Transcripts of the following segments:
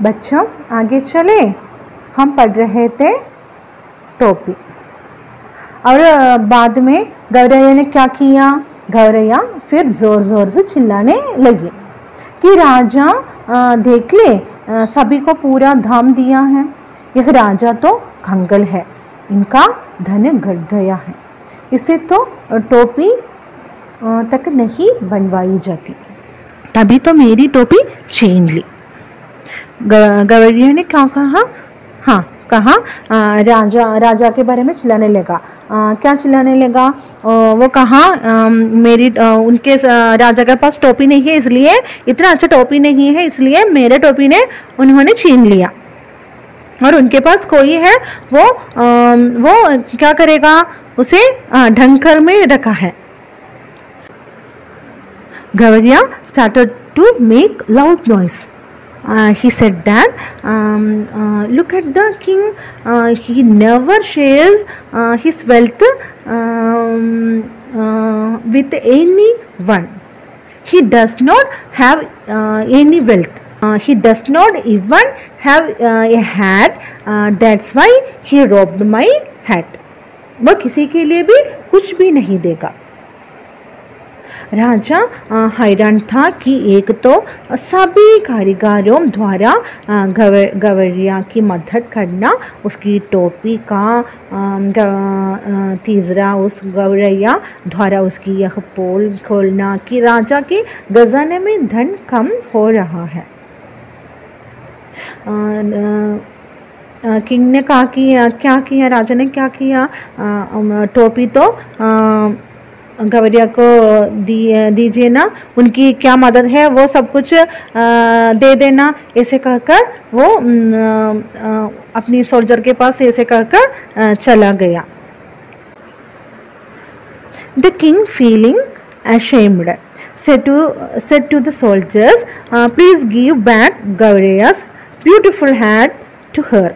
बच्चों आगे चले। हम पढ़ रहे थे टोपी और बाद में गौरैया ने क्या किया। गौरैया फिर जोर जोर से चिल्लाने लगी कि राजा देख ले, सभी को पूरा धाम दिया है। यह राजा तो कंगाल है, इनका धन घट गया है, इसे तो टोपी तक नहीं बनवाई जाती। तभी तो मेरी टोपी छीन ली। गौरैया ने क्या कहा? हाँ कहा, राजा के बारे में चिल्लाने लगा। क्या चिल्लाने लगा? वो कहा मेरी उनके राजा के पास टोपी नहीं है, इसलिए इतना अच्छा टोपी नहीं है, इसलिए मेरे टोपी ने उन्होंने छीन लिया। और उनके पास कोई है, वो क्या करेगा? उसे ढंकर में रखा है। गौरैया started to make loud noise. He said that look at the king, he never shares his wealth with anyone. He does not have any wealth. He does not even have a hat. That's why he robbed my hat. वो किसी के लिए भी कुछ भी नहीं देगा। राजा हैरान था कि एक तो सभी कारीगरों द्वारा गौरैया की मदद करना, उसकी टोपी का तीसरा उस गौरैया द्वारा उसकी यह पोल खोलना कि राजा के खजाने में धन कम हो रहा है। किंग ने कहा कि क्या किया, राजा ने क्या किया? टोपी तो गौरैया को दीजिए ना, उनकी क्या मदद है वो सब कुछ दे देना, ऐसे कहकर वो अपनी सोल्जर के पास ऐसे कहकर चला गया। The king, feeling ashamed, said to the soldiers, please give back Gauraiya's beautiful hat to her.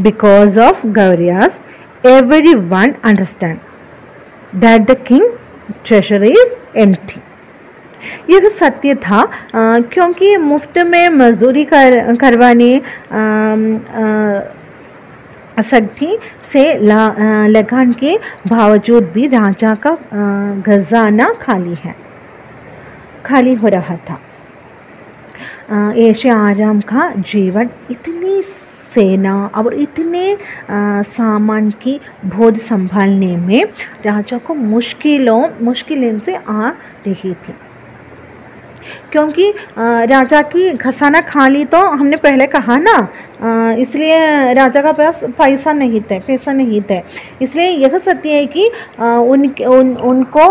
Because of Gauraiya's, everyone understand that the king treasure is empty. यह सत्य था, क्योंकि मुफ्त में मजदूरी करवाने सख्ती से लगान के बावजूद भी राजा का खजाना खाली हो रहा था। ऐशे आराम का जीवन इतनी सेना और इतने सामान की बोझ संभालने में राजा को मुश्किलें से आ रही थी, क्योंकि राजा की खजाना खाली तो हमने पहले कहा ना, इसलिए राजा का पास पैसा नहीं थे। इसलिए यह सत्य है कि उनको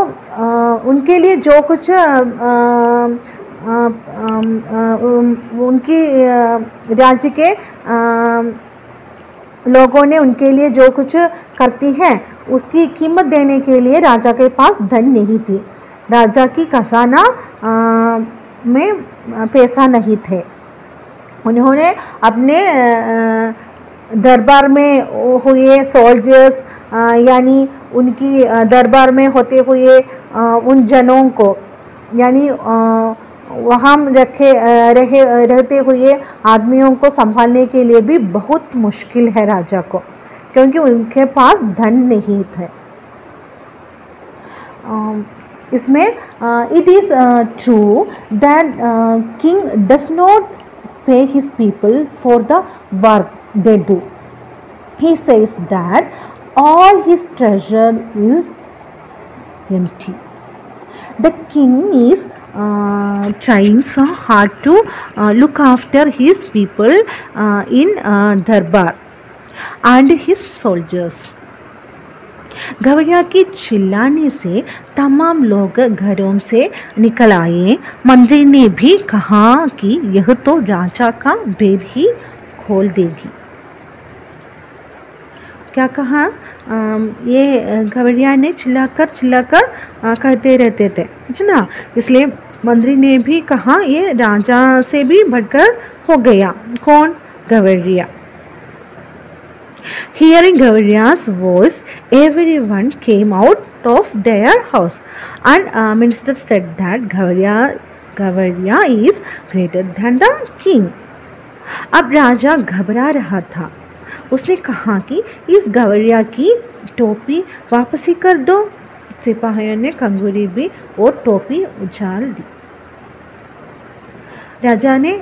उनके लिए जो कुछ उनकी राज्य के लोगों ने उनके लिए जो कुछ करती हैं उसकी कीमत देने के लिए राजा के पास धन नहीं थी। राजा की खजाना में पैसा नहीं थे। उन्होंने अपने दरबार में हुए सोल्जर्स यानी उनकी दरबार में होते हुए उन जनों को यानी वहाँ रहते हुए आदमियों को संभालने के लिए भी बहुत मुश्किल है राजा को, क्योंकि उनके पास धन नहीं थे। इसमें it is true that king does not pay his people for the work they do. He says that all his treasure is empty. The king is trying so hard to look after his people in Darbar and his soldiers. गौरैया की चिल्लाने से तमाम लोग घरों से निकल आए। मंत्री ने भी कहा कि यह तो राजा का भेद ही खोल देगी। क्या कहा? ये गौरैया ने चिल्लाकर कहते रहते थे, है ना, इसलिए मंत्री ने भी कहा ये राजा से भी बढ़कर हो गया। कौन? गौरैया। Hearing Gauraiya's voice, everyone came out of their house, and minister said that Gauraiya is greater than the king. अब राजा घबरा रहा था। उसने कहा कि इस गवैया की टोपी वापसी कर दो। सिपाहियों ने कंगूरी भी और टोपी उछाल दी। राजा ने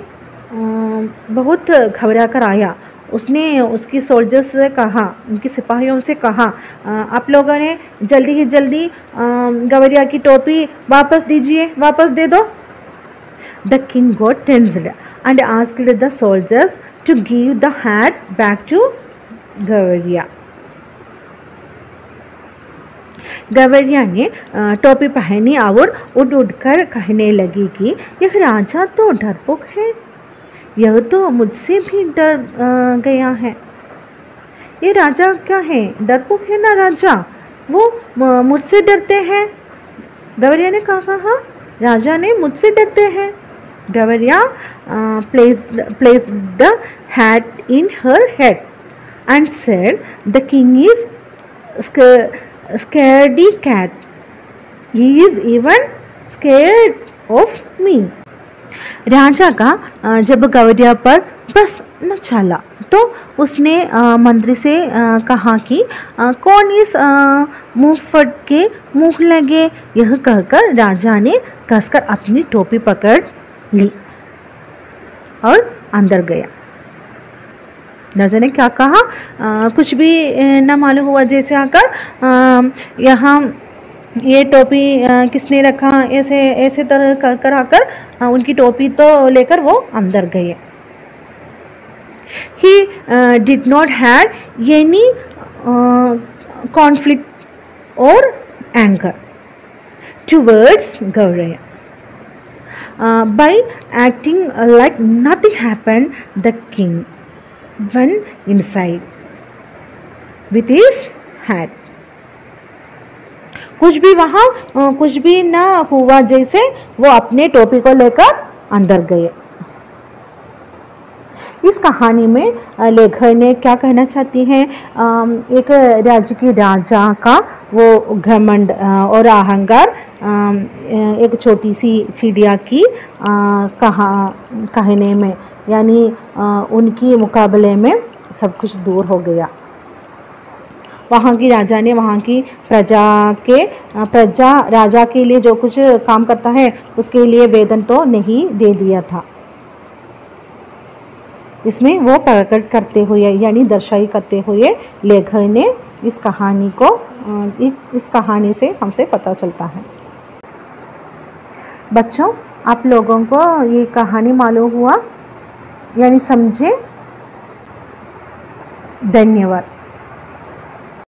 बहुत घबरा कर आया। उसने उसकी सोल्जर्स से कहा, उनके सिपाहियों से कहा, आप लोगों ने जल्दी ही जल्दी गवैया की टोपी वापस दीजिए, वापस दे दो। The king got tensed and asked the soldiers to give the hat back to गवैया। गवैया ने टोपी पहनी और उड़ उड़कर कहने लगी कि यह राजा तो डरपोक है, यह तो मुझसे भी डर गया है। ये राजा क्या है, डरपोक है ना राजा, वो मुझसे डरते हैं। गवैया ने कहा, राजा ने मुझसे डरते हैं। गवैया placed the hat in her head and said, the king is scaredy cat. He is even scared of me. राजा का जब गवैया पर बस न चला तो उसने मंत्री से कहा कि कौन इस मुंह फट के मुंह लगे। यह कहकर राजा ने कसकर अपनी टोपी पकड़ ली और अंदर गया। राजा ने क्या कहा, कुछ भी न मालूम हुआ जैसे आकर यहाँ ये टोपी किसने रखा, ऐसे ऐसे तरह कर आकर उनकी टोपी तो लेकर वो अंदर गए। He did not had any conflict or anger towards गवैया. By acting like nothing happened, the king went inside with his hat. कुछ भी वहाँ कुछ भी ना हुआ जैसे वो अपने टोपी को लेकर अंदर गए। इस कहानी में लेखक ने क्या कहना चाहती हैं, एक राज्य की राजा का वो घमंड और अहंकार एक छोटी सी चिड़िया की कहने में, यानी उनकी मुकाबले में सब कुछ दूर हो गया। वहाँ की राजा ने वहाँ की प्रजा राजा के लिए जो कुछ काम करता है उसके लिए वेतन तो नहीं दे दिया था। इसमें वो प्रकट करते हुए यानी दर्शाई करते हुए लेखक ने इस कहानी को इस कहानी से हमसे पता चलता है। बच्चों, आप लोगों को ये कहानी मालूम हुआ यानी समझे? धन्यवाद।